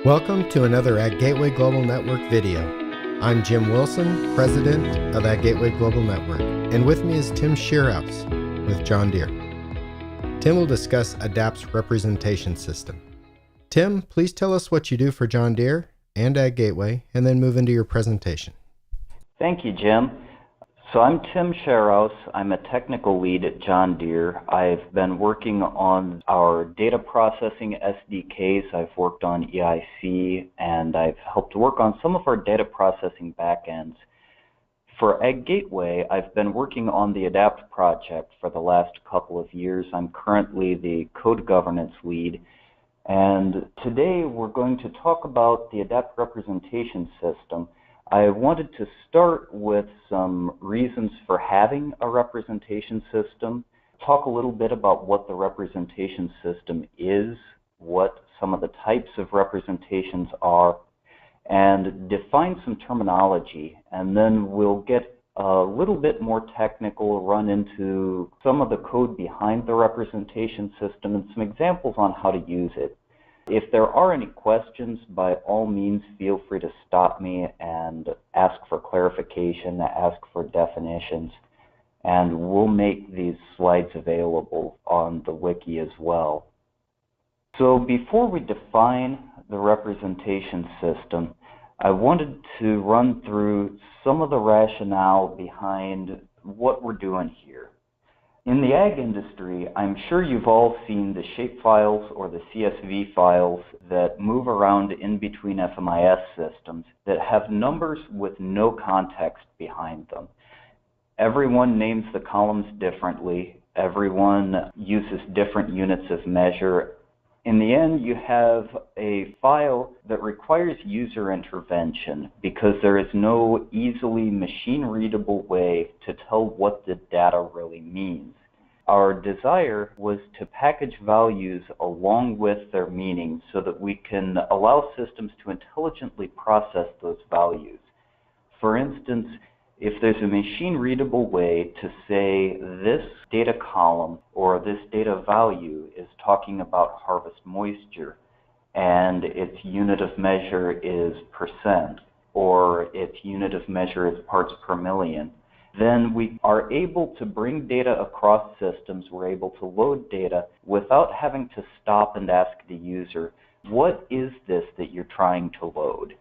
Welcome to another AgGateway Global Network video. I'm Jim Wilson, President of AgGateway Global Network, and with me is Tim Shearouse with John Deere. Tim will discuss ADAPT's representation system. Tim, please tell us what you do for John Deere and AgGateway, and then move into your presentation. Thank you, Jim. So I'm Tim Shearouse. I'm a technical lead at John Deere. I've been working on our data processing SDKs. I've worked on EIC, and I've helped work on some of our data processing backends. For AgGateway, I've been working on the ADAPT project for the last couple of years. I'm currently the code governance lead. And today we're going to talk about the ADAPT representation system. I wanted to start with some reasons for having a representation system, talk a little bit about what the representation system is, what some of the types of representations are, and define some terminology. And then we'll get a little bit more technical, run into some of the code behind the representation system and some examples on how to use it. If there are any questions, by all means, feel free to stop me and ask for clarification, ask for definitions, and we'll make these slides available on the wiki as well. So before we define the representation system, I wanted to run through some of the rationale behind what we're doing here. In the ag industry, I'm sure you've all seen the shapefiles or the CSV files that move around in between FMIS systems that have numbers with no context behind them. Everyone names the columns differently. Everyone uses different units of measure. In the end, you have a file that requires user intervention because there is no easily machine-readable way to tell what the data really means. Our desire was to package values along with their meaning so that we can allow systems to intelligently process those values. For instance, if there's a machine-readable way to say this data column or this data value is talking about harvest moisture and its unit of measure is percent or its unit of measure is parts per million, then we are able to bring data across systems. We're able to load data without having to stop and ask the user, what is this that you're trying to load?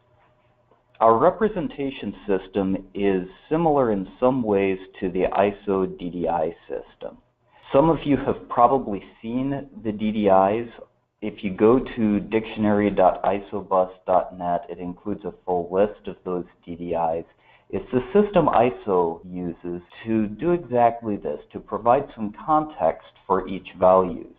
Our representation system is similar in some ways to the ISO DDI system. Some of you have probably seen the DDIs. If you go to dictionary.isobus.net, it includes a full list of those DDIs. It's the system ISO uses to do exactly this, to provide some context for each values.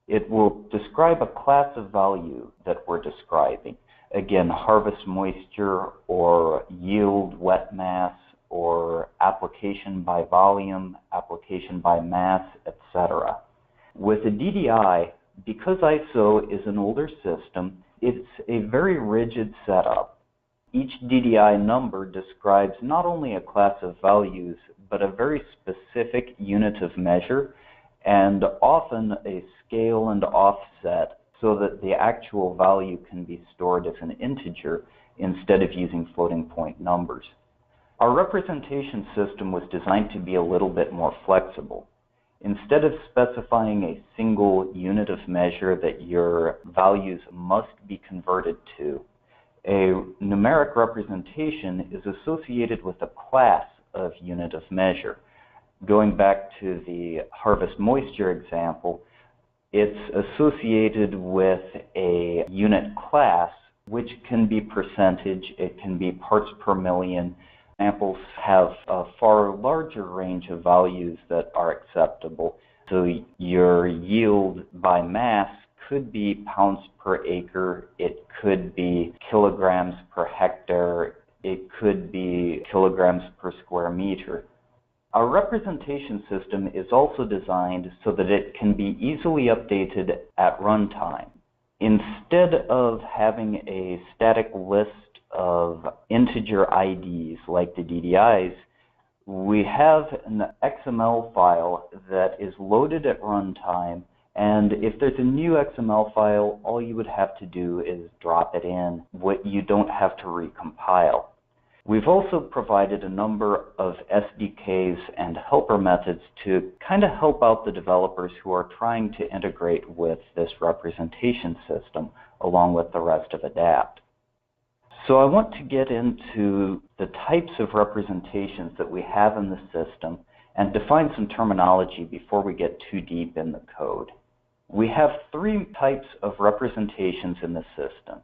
It will describe a class of value that we're describing. Again, harvest moisture or yield wet mass or application by volume, application by mass, etc. With a DDI, because ISO is an older system, it's a very rigid setup. Each DDI number describes not only a class of values, but a very specific unit of measure and often a scale and offset so that the actual value can be stored as an integer instead of using floating point numbers. Our representation system was designed to be a little bit more flexible. Instead of specifying a single unit of measure that your values must be converted to, a numeric representation is associated with a class of unit of measure. Going back to the harvest moisture example, it's associated with a unit class, which can be percentage, it can be parts per million. Examples have a far larger range of values that are acceptable. So your yield by mass could be pounds per acre, it could be kilograms per hectare, it could be kilograms per square meter. Our representation system is also designed so that it can be easily updated at runtime. Instead of having a static list of integer IDs like the DDIs, we have an XML file that is loaded at runtime And if there's a new XML file, all you would have to do is drop it in. You don't have to recompile. We've also provided a number of SDKs and helper methods to kind of help out the developers who are trying to integrate with this representation system along with the rest of ADAPT. So I want to get into the types of representations that we have in the system and define some terminology before we get too deep in the code. We have three types of representations in the system.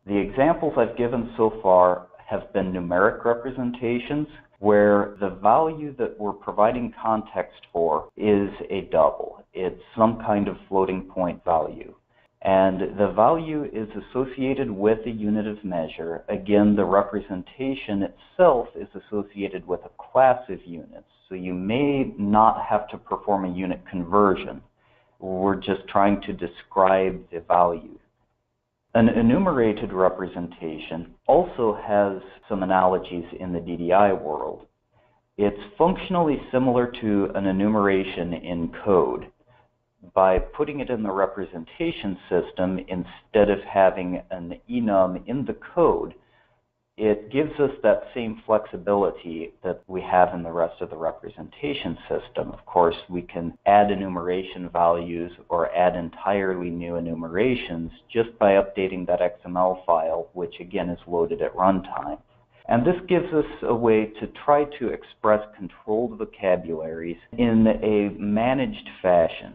The examples I've given so far have been numeric representations, where the value that we're providing context for is a double. It's some kind of floating point value. And the value is associated with a unit of measure. Again, the representation itself is associated with a class of units. So you may not have to perform a unit conversion. We're just trying to describe the value. An enumerated representation also has some analogies in the DDI world. It's functionally similar to an enumeration in code. By putting it in the representation system, instead of having an enum in the code, it gives us that same flexibility that we have in the rest of the representation system. Of course, we can add enumeration values or add entirely new enumerations just by updating that XML file, which again is loaded at runtime. And this gives us a way to try to express controlled vocabularies in a managed fashion.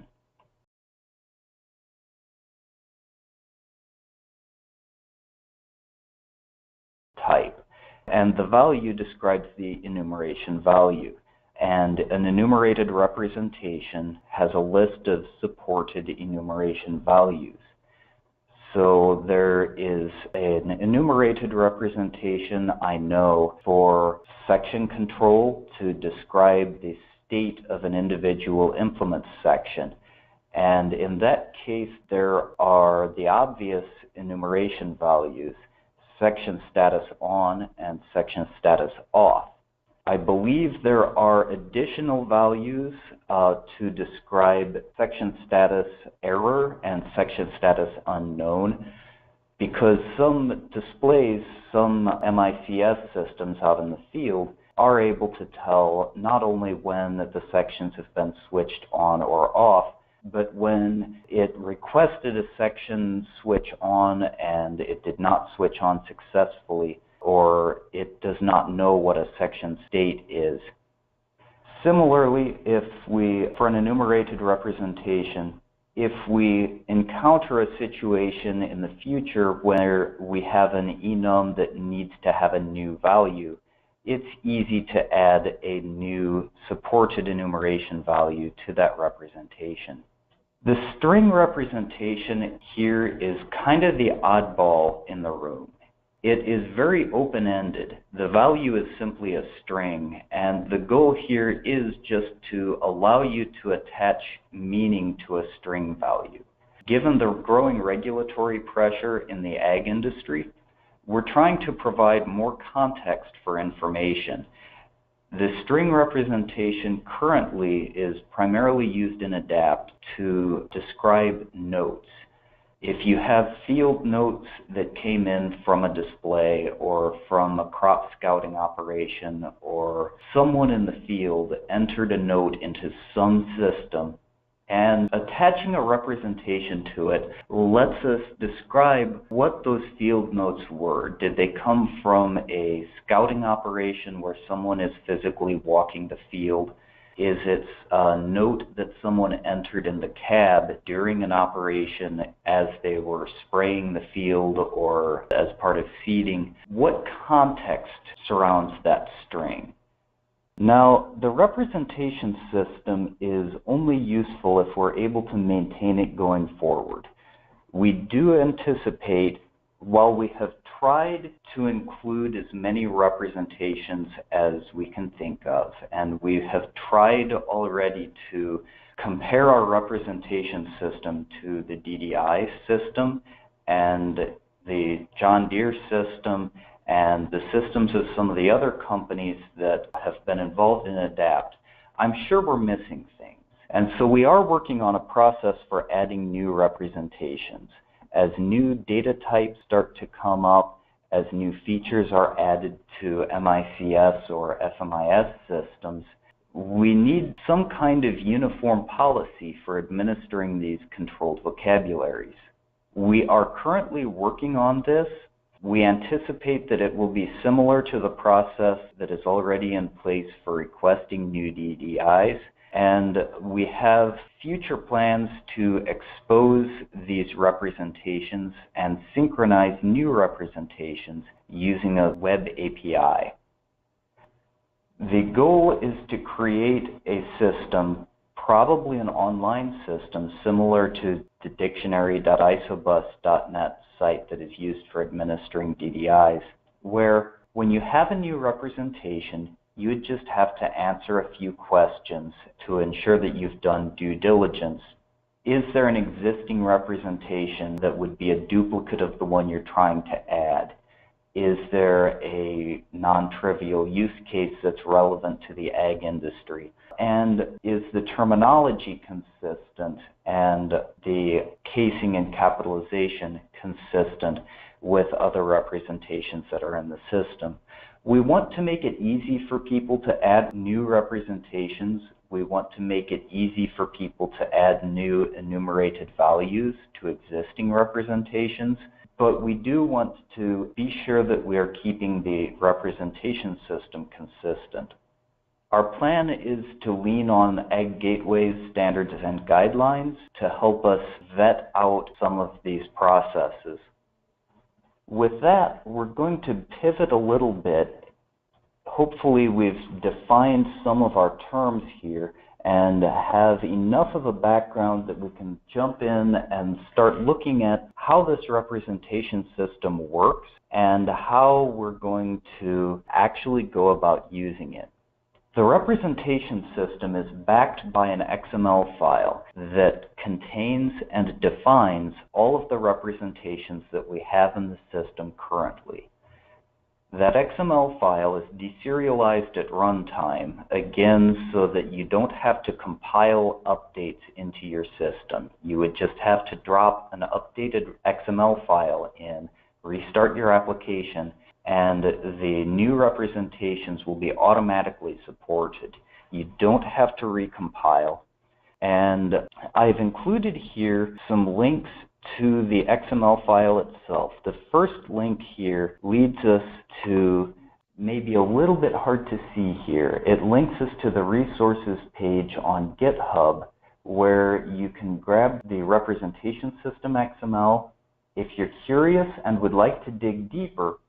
Type. And the value describes the enumeration value. And an enumerated representation has a list of supported enumeration values. So there is an enumerated representation, I know, for section control to describe the state of an individual implement section. And in that case, there are the obvious enumeration values: section status on and section status off. I believe there are additional values to describe section status error and section status unknown, because some displays, some MICS systems out in the field are able to tell not only when the sections have been switched on or off, but when it requested a section switch on and it did not switch on successfully, or it does not know what a section state is. Similarly, for an enumerated representation, if we encounter a situation in the future where we have an enum that needs to have a new value, it's easy to add a new supported enumeration value to that representation. The string representation here is kind of the oddball in the room. It is very open-ended. The value is simply a string, and the goal here is just to allow you to attach meaning to a string value. Given the growing regulatory pressure in the ag industry, we're trying to provide more context for information. The string representation currently is primarily used in ADAPT to describe notes. If you have field notes that came in from a display or from a crop scouting operation, or someone in the field entered a note into some system, and attaching a representation to it lets us describe what those field notes were. Did they come from a scouting operation where someone is physically walking the field? Is it a note that someone entered in the cab during an operation as they were spraying the field or as part of seeding? What context surrounds that string? Now, the representation system is only useful if we're able to maintain it going forward. We do anticipate, while we have tried to include as many representations as we can think of, and we have tried already to compare our representation system to the DDI system and the John Deere system and the systems of some of the other companies that have been involved in ADAPT, I'm sure we're missing things. And so we are working on a process for adding new representations. As new data types start to come up, as new features are added to MICS or FMIS systems, we need some kind of uniform policy for administering these controlled vocabularies. We are currently working on this. We anticipate that it will be similar to the process that is already in place for requesting new DDIs, and we have future plans to expose these representations and synchronize new representations using a web API. The goal is to create a system, probably an online system, similar to the dictionary.isobus.net site that is used for administering DDIs, where when you have a new representation, you would just have to answer a few questions to ensure that you've done due diligence. Is there an existing representation that would be a duplicate of the one you're trying to add? Is there a non-trivial use case that's relevant to the ag industry? And is the terminology consistent and the casing and capitalization consistent with other representations that are in the system? We want to make it easy for people to add new representations. We want to make it easy for people to add new enumerated values to existing representations. But we do want to be sure that we are keeping the representation system consistent. Our plan is to lean on AgGateway's standards and guidelines to help us vet out some of these processes. With that, we're going to pivot a little bit. Hopefully we've defined some of our terms here and have enough of a background that we can jump in and start looking at how this representation system works and how we're going to actually go about using it. The representation system is backed by an XML file that contains and defines all of the representations that we have in the system currently. That XML file is deserialized at runtime, again, so that you don't have to compile updates into your system. You would just have to drop an updated XML file in, restart your application, and the new representations will be automatically supported. You don't have to recompile. And I've included here some links to the XML file itself. The first link here leads us to maybe a little bit hard to see here. It links us to the resources page on GitHub where you can grab the representation system XML. If you're curious and would like to dig deeper,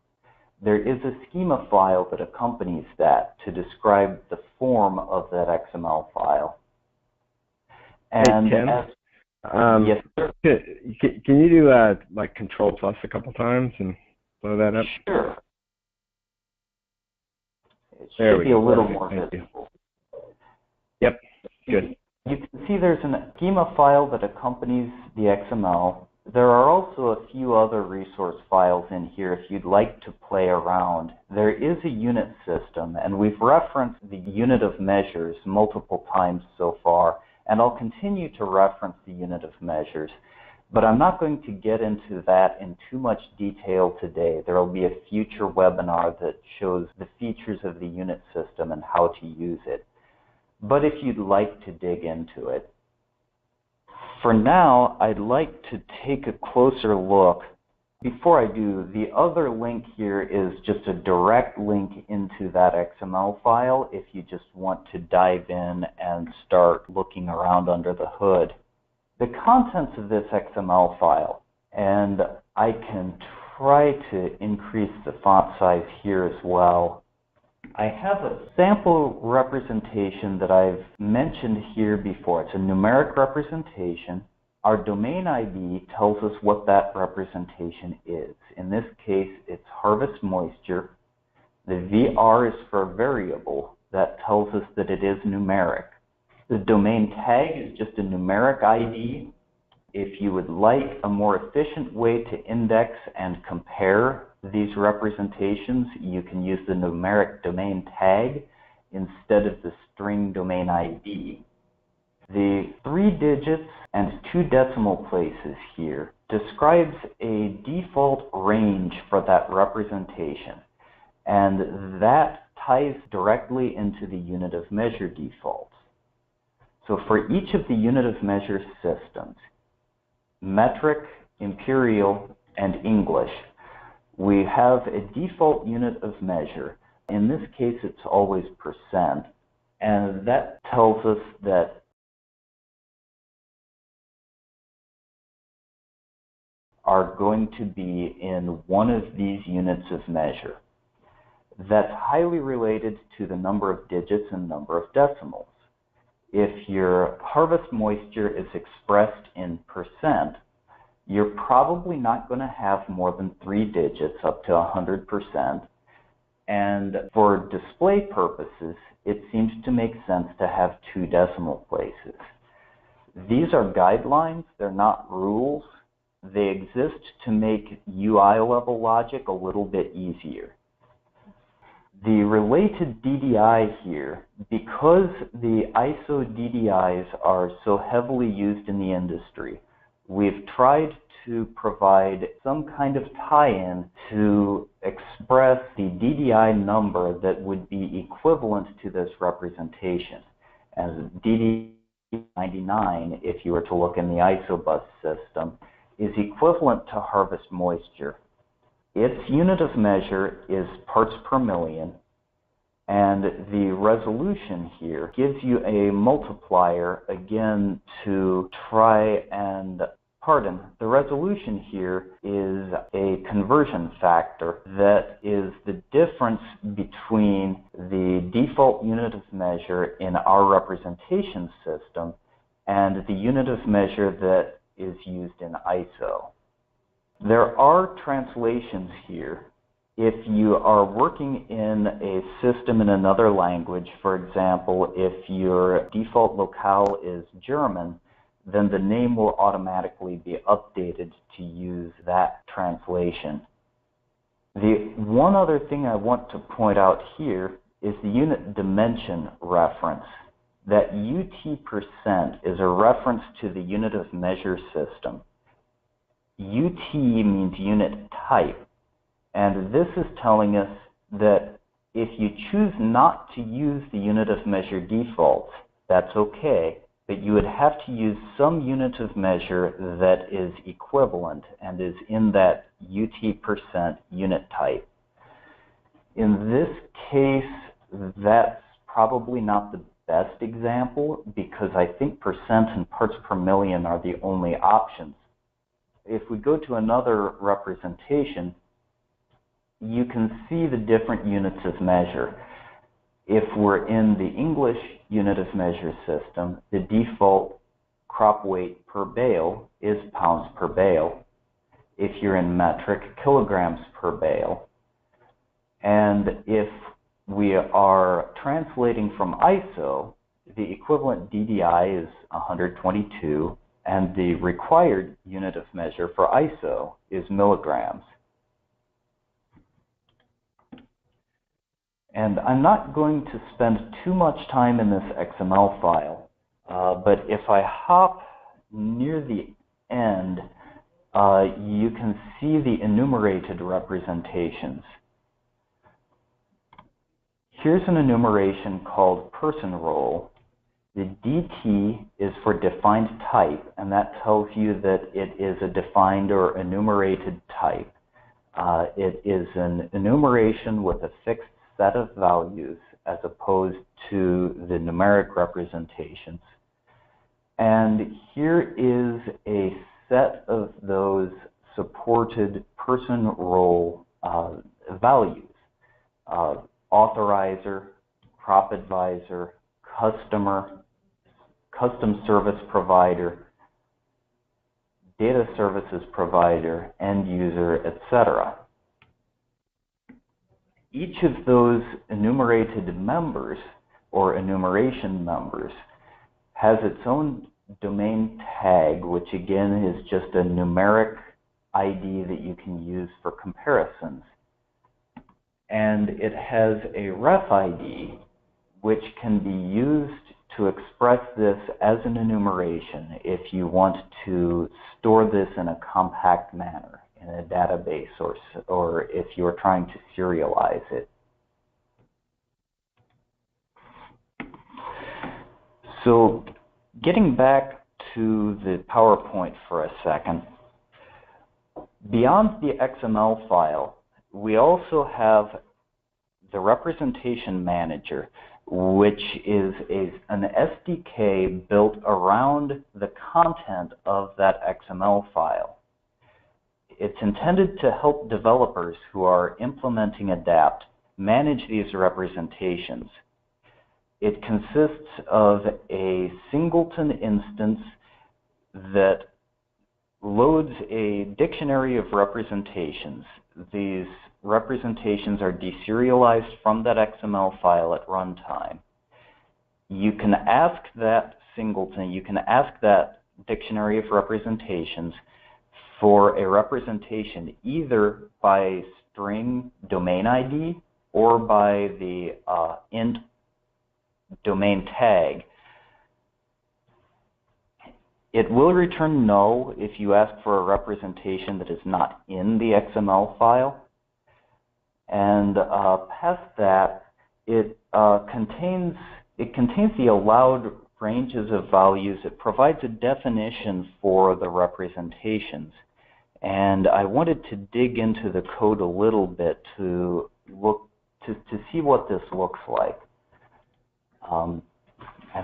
there is a schema file that accompanies that to describe the form of that XML file. And hey, Tim, yes, sir. Can you do like Control+ a couple times and blow that up? Sure. It There should we be a go. little Perfect. more Thank you. visible. Yep, good. You can see there's a schema file that accompanies the XML. There are also a few other resource files in here if you'd like to play around. There is a unit system, and we've referenced the unit of measures multiple times so far, and I'll continue to reference the unit of measures. But I'm not going to get into that in too much detail today. There will be a future webinar that shows the features of the unit system and how to use it. But if you'd like to dig into it, for now, I'd like to take a closer look. Before I do, the other link here is just a direct link into that XML file if you just want to dive in and start looking around under the hood. The contents of this XML file, and I can try to increase the font size here as well. I have a sample representation that I've mentioned here before. It's a numeric representation. Our domain ID tells us what that representation is. In this case, it's harvest moisture. The VR is for variable. That tells us that it is numeric. The domain tag is just a numeric ID. If you would like a more efficient way to index and compare these representations, you can use the numeric domain tag instead of the string domain ID. The 3 digits and 2 decimal places here describes a default range for that representation, and that ties directly into the unit of measure defaults. So for each of the unit of measure systems, metric, imperial, and English, we have a default unit of measure. In this case, it's always percent, and that tells us that are going to be in one of these units of measure. That's highly related to the number of digits and number of decimals. If your harvest moisture is expressed in percent, you're probably not going to have more than 3 digits up to 100%. And for display purposes, it seems to make sense to have 2 decimal places. These are guidelines, they're not rules. They exist to make UI level logic a little bit easier. The related DDI here, because the ISO DDIs are so heavily used in the industry, we've tried to provide some kind of tie-in to express the DDI number that would be equivalent to this representation. As DD99, if you were to look in the ISOBus system, is equivalent to harvest moisture. Its unit of measure is parts per million, and the resolution here gives you a multiplier, again, to try and, the resolution here is a conversion factor that is the difference between the default unit of measure in our representation system and the unit of measure that is used in ISO. There are translations here. If you are working in a system in another language, for example, if your default locale is German, then the name will automatically be updated to use that translation. The one other thing I want to point out here is the unit dimension reference. That UT% is a reference to the unit of measure system. UT means unit type, and this is telling us that if you choose not to use the unit of measure defaults, that's okay, but you would have to use some unit of measure that is equivalent and is in that UT% unit type. In this case, that's probably not the best example, because I think percent and parts per million are the only options. If we go to another representation, you can see the different units of measure. If we're in the English unit of measure system, the default crop weight per bale is pounds per bale. If you're in metric, kilograms per bale. And if we are translating from ISO, the equivalent DDI is 122, and the required unit of measure for ISO is milligrams. And I'm not going to spend too much time in this XML file, but if I hop near the end, you can see the enumerated representations. Here's an enumeration called person role. The DT is for defined type, and that tells you that it is a defined or enumerated type. It is an enumeration with a fixed set of values as opposed to the numeric representations. And here is a set of those supported person role values. Authorizer, crop advisor, customer, custom service provider, data services provider, end user, etc. Each of those enumerated members or enumeration members has its own domain tag, which again is just a numeric ID that you can use for comparisons. And it has a ref ID, which can be used to express this as an enumeration if you want to store this in a compact manner in a database, or if you're trying to serialize it. So getting back to the PowerPoint for a second, beyond the XML file, we also have the representation manager, which is an SDK built around the content of that XML file. It's intended to help developers who are implementing ADAPT manage these representations. It consists of a singleton instance that loads a dictionary of representations. These representations are deserialized from that XML file at runtime. You can ask that singleton, you can ask that dictionary of representations for a representation either by string domain ID or by the int domain tag. It will return no if you ask for a representation that is not in the XML file. And past that, it contains the allowed ranges of values. It provides a definition for the representations. And I wanted to dig into the code a little bit to see what this looks like. And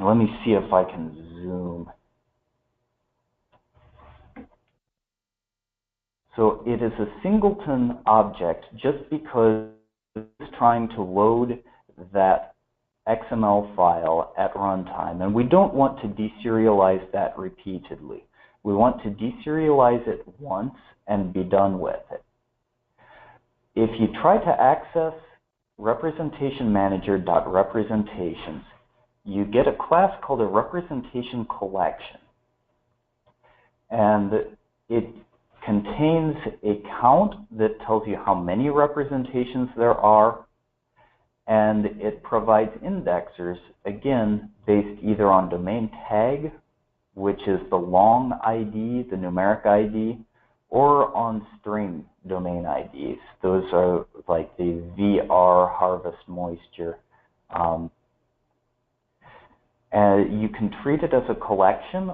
let me see if I can zoom. So it is a singleton object just because it's trying to load that XML file at runtime. And we don't want to deserialize that repeatedly. We want to deserialize it once and be done with it. If you try to access representation manager.representations, you get a class called a representation collection. And it contains a count that tells you how many representations there are, and it provides indexers, again, based either on domain tag, which is the long ID, the numeric ID, or on string domain IDs. Those are like the VR, harvest, moisture. And you can treat it as a collection.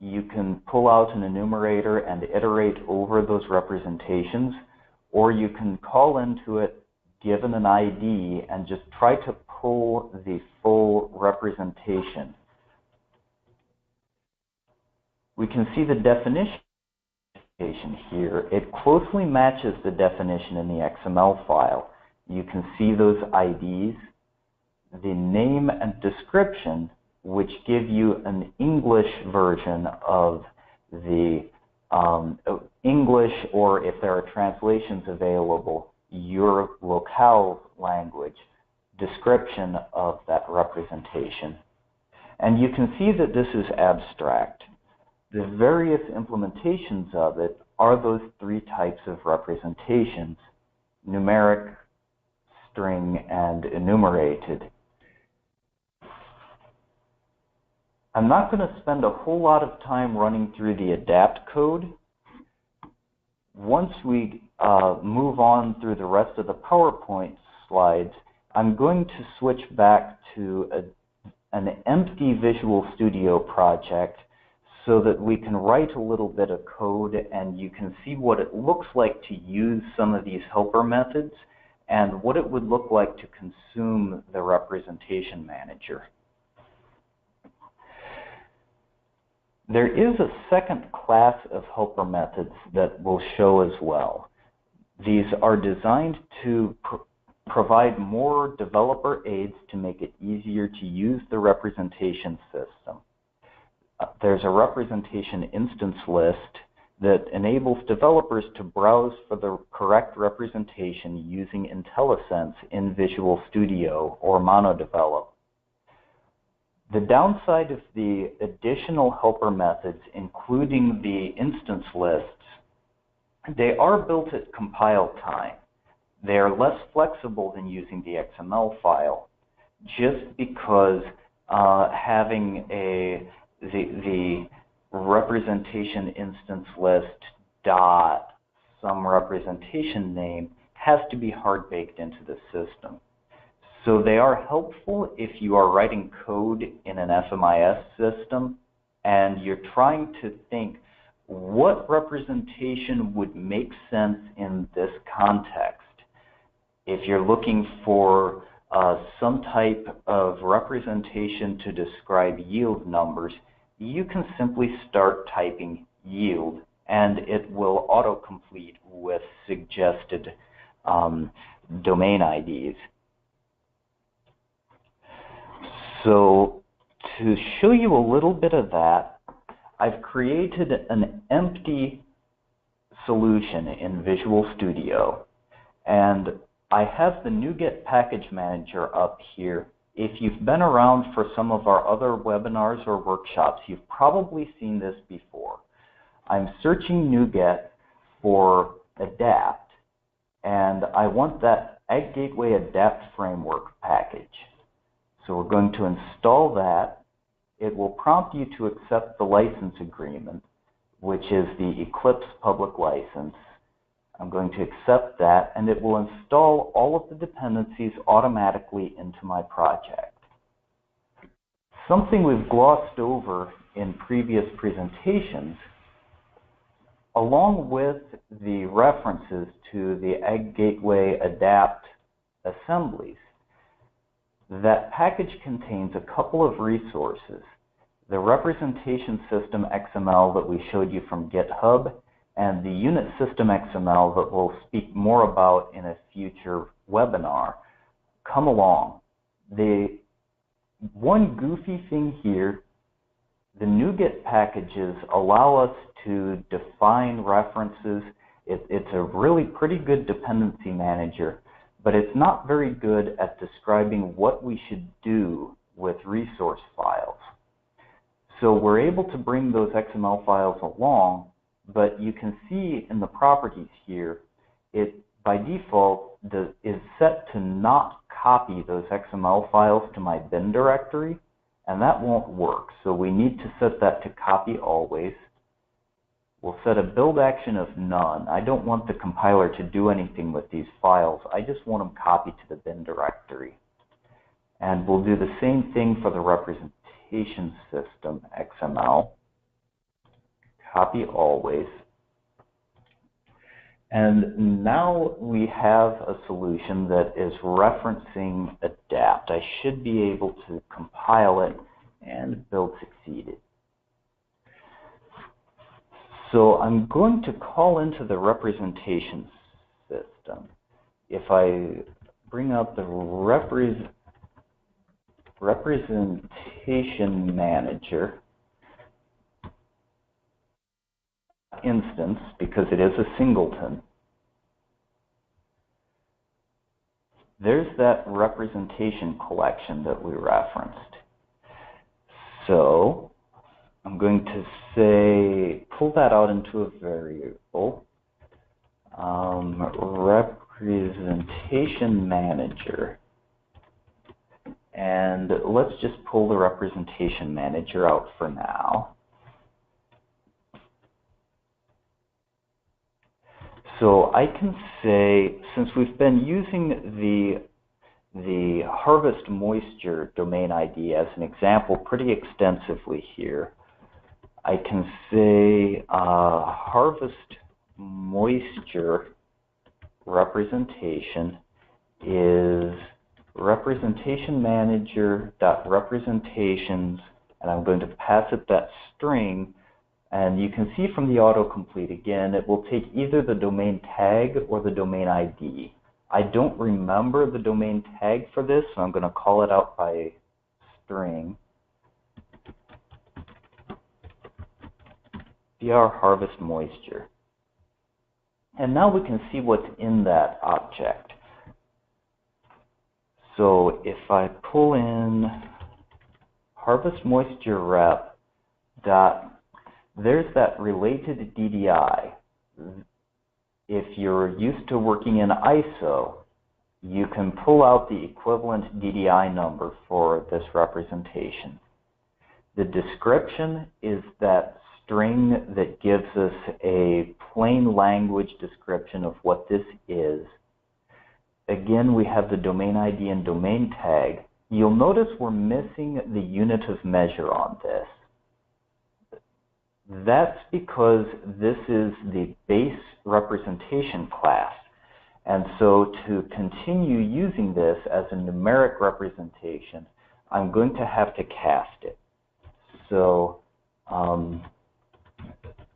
You can pull out an enumerator and iterate over those representations, or you can call into it given an ID and just try to pull the full representation. We can see the definition here. It closely matches the definition in the XML file. You can see those IDs, the name and description, which give you an English version of the English, or if there are translations available, your locale language description of that representation. And you can see that this is abstract. The various implementations of it are those three types of representations: numeric, string, and enumerated. I'm not going to spend a whole lot of time running through the ADAPT code. Once we move on through the rest of the PowerPoint slides, I'm going to switch back to an empty Visual Studio project so that we can write a little bit of code and you can see what it looks like to use some of these helper methods and what it would look like to consume the representation manager. There is a second class of helper methods that we'll show as well. These are designed to provide more developer aids to make it easier to use the representation system. There's a representation instance list that enables developers to browse for the correct representation using IntelliSense in Visual Studio or MonoDevelop. The downside of the additional helper methods, including the instance lists, they are built at compile time. They are less flexible than using the XML file, just because having the representation instance list dot some representation name has to be hard baked into the system. So they are helpful if you are writing code in an FMIS system and you're trying to think what representation would make sense in this context. If you're looking for some type of representation to describe yield numbers, you can simply start typing yield and it will autocomplete with suggested domain IDs. So to show you a little bit of that, I've created an empty solution in Visual Studio, and I have the NuGet package manager up here. If you've been around for some of our other webinars or workshops, you've probably seen this before. I'm searching NuGet for ADAPT, and I want that AgGateway ADAPT framework package. So we're going to install that. It will prompt you to accept the license agreement, which is the Eclipse public license. I'm going to accept that, and it will install all of the dependencies automatically into my project. Something we've glossed over in previous presentations, along with the references to the AgGateway ADAPT assemblies, that package contains a couple of resources. The representation system XML that we showed you from GitHub, and the unit system XML that we'll speak more about in a future webinar come along. The one goofy thing here, the NuGet packages allow us to define references. It's a really pretty good dependency manager, but it's not very good at describing what we should do with resource files. So we're able to bring those XML files along, but you can see in the properties here, it by default is set to not copy those XML files to my bin directory, and that won't work. So we need to set that to copy always. We'll set a build action of none. I don't want the compiler to do anything with these files. I just want them copied to the bin directory. And we'll do the same thing for the representation system XML. Copy always. And now we have a solution that is referencing ADAPT. I should be able to compile it and build succeeded. So I'm going to call into the representation system. If I bring up the representation manager instance, because it is a singleton, there's that representation collection that we referenced. So I'm going to say, pull that out into a variable, representation manager, and let's just pull the representation manager out for now. So I can say, since we've been using the harvest moisture domain ID as an example pretty extensively here, I can say harvest moisture representation is representation manager.representations, and I'm going to pass it that string. And you can see from the autocomplete again, it will take either the domain tag or the domain ID. I don't remember the domain tag for this, so I'm going to call it out by string. BR harvest moisture. And now we can see what's in that object. So if I pull in harvest moisture rep dot, there's that related DDI. If you're used to working in ISO, you can pull out the equivalent DDI number for this representation. The description is that string that gives us a plain language description of what this is. Again, we have the domain ID and domain tag. You'll notice we're missing the unit of measure on this. That's because this is the base representation class. And so to continue using this as a numeric representation, I'm going to have to cast it. So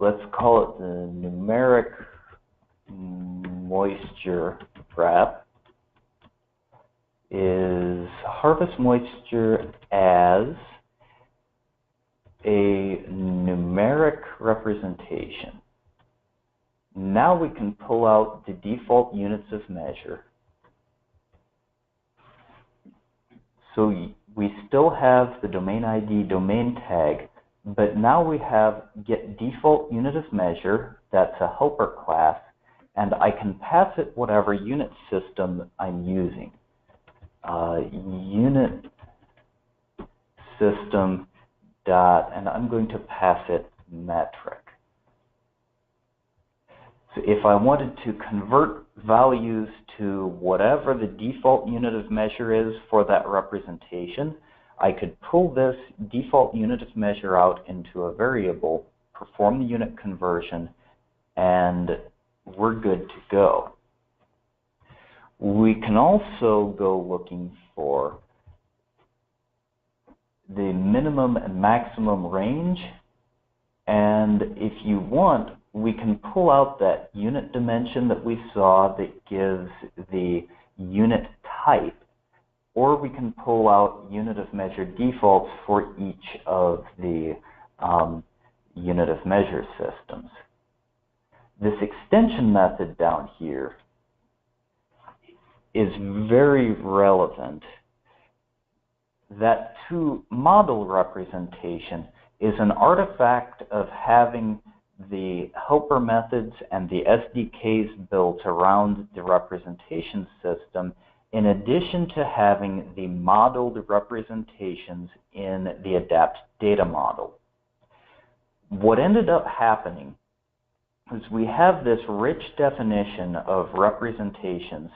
let's call it the numeric moisture rep is harvest moisture as a numeric representation. Now we can pull out the default units of measure. So we still have the domain ID, domain tag, but now we have get default unit of measure, that's a helper class, and I can pass it whatever unit system I'm using. Unit system dot, and I'm going to pass it metric. So if I wanted to convert values to whatever the default unit of measure is for that representation, I could pull this default unit of measure out into a variable, perform the unit conversion, and we're good to go. We can also go looking for the minimum and maximum range, and if you want, we can pull out that unit dimension that we saw that gives the unit type, or we can pull out unit of measure defaults for each of the unit of measure systems. This extension method down here is very relevant. That toModel representation is an artifact of having the helper methods and the SDKs built around the representation system, in addition to having the modeled representations in the ADAPT data model. What ended up happening is we have this rich definition of representations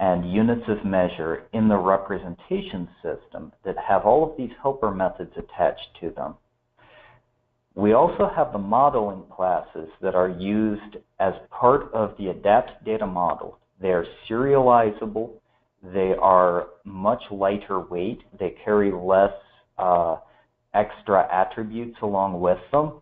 and units of measure in the representation system that have all of these helper methods attached to them. We also have the modeling classes that are used as part of the ADAPT data model. They are serializable. They are much lighter weight. They carry less extra attributes along with them.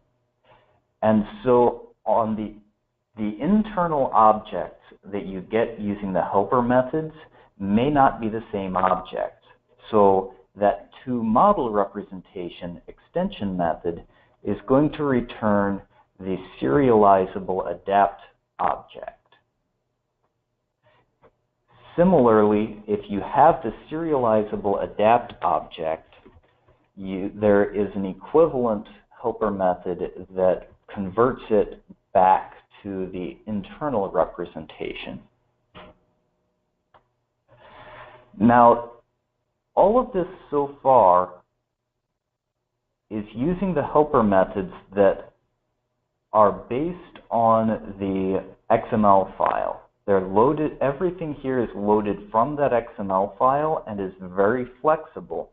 And so on the internal objects that you get using the helper methods may not be the same objects. So that toModel representation extension method is going to return the serializable ADAPT object. Similarly, if you have the serializable ADAPT object, there is an equivalent helper method that converts it back to the internal representation. Now, all of this so far is using the helper methods that are based on the XML file. They're loaded, everything here is loaded from that XML file and is very flexible.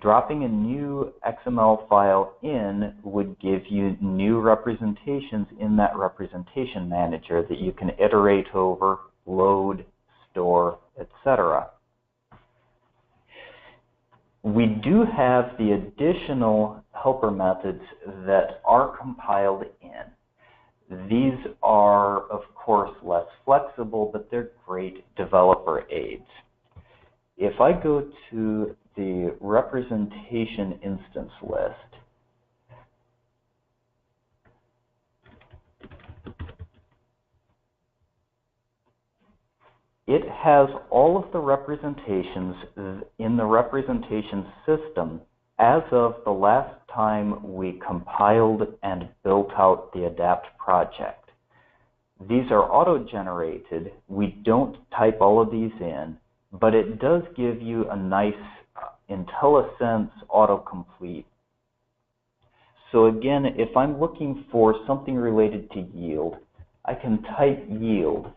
Dropping a new XML file in would give you new representations in that representation manager that you can iterate over, load, store, etc. We do have the additional helper methods that are compiled in. These are, of course, less flexible, but they're great developer aids. If I go to the representation instance list, it has all of the representations in the representation system as of the last time we compiled and built out the ADAPT project. These are auto-generated. We don't type all of these in. but it does give you a nice IntelliSense autocomplete. So again, if I'm looking for something related to yield, I can type yield,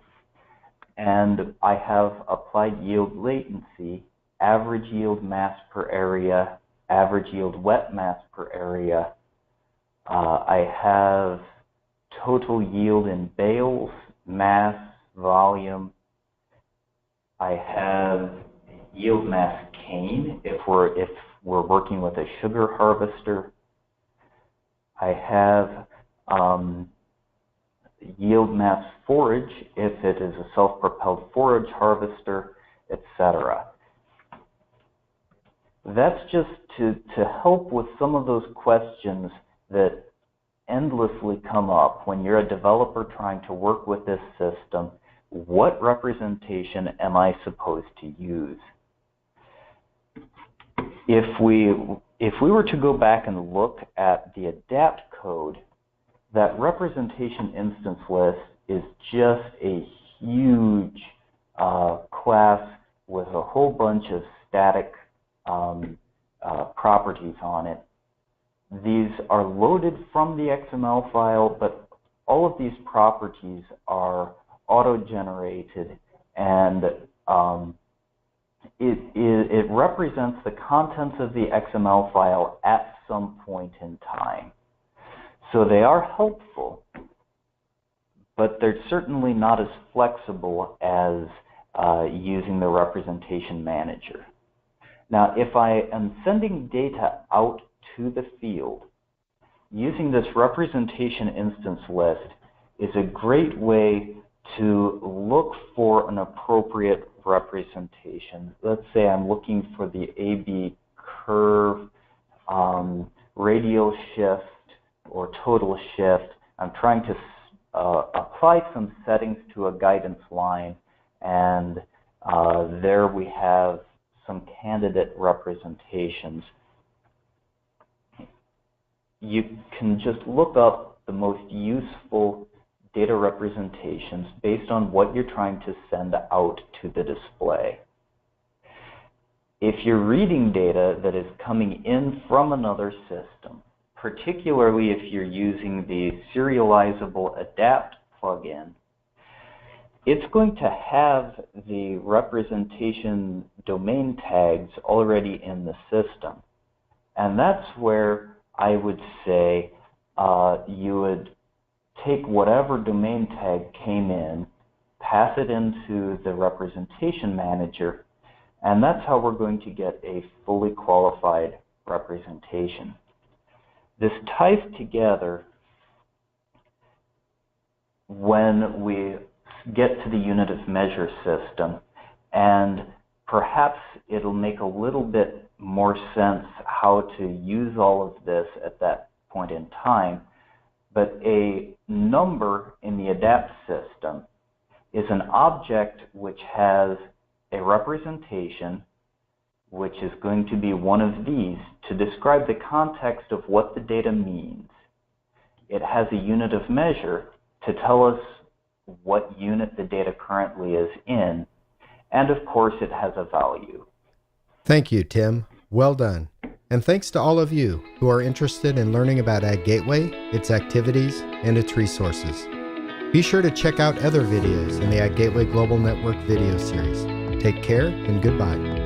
and I have applied yield latency, average yield mass per area, average yield wet mass per area. I have total yield in bales, mass, volume. I have yield mass cane if we're working with a sugar harvester. I have yield mass forage if it is a self-propelled forage harvester, etc. That's just to help with some of those questions that endlessly come up when you're a developer trying to work with this system. What representation am I supposed to use? If we were to go back and look at the ADAPT code, that representation instance list is just a huge class with a whole bunch of static properties on it. These are loaded from the XML file, but all of these properties are auto-generated, and it represents the contents of the XML file at some point in time. So they are helpful, but they're certainly not as flexible as using the representation manager. Now, if I am sending data out to the field, using this representation instance list is a great way to look for an appropriate representation. Let's say I'm looking for the AB curve, radial shift, or total shift. I'm trying to apply some settings to a guidance line, and there we have some candidate representations. You can just look up the most useful data representations based on what you're trying to send out to the display. If you're reading data that is coming in from another system, particularly if you're using the serializable ADAPT plugin, it's going to have the representation domain tags already in the system. And that's where I would say you would take whatever domain tag came in, pass it into the representation manager, and that's how we're going to get a fully qualified representation. This ties together when we get to the unit of measure system, and perhaps it'll make a little bit more sense how to use all of this at that point in time. But a number in the ADAPT system is an object which has a representation, which is going to be one of these, to describe the context of what the data means. It has a unit of measure to tell us what unit the data currently is in, and of course it has a value. Thank you, Tim. Well done. And thanks to all of you who are interested in learning about AgGateway, its activities, and its resources. Be sure to check out other videos in the AgGateway Global Network video series. Take care and goodbye.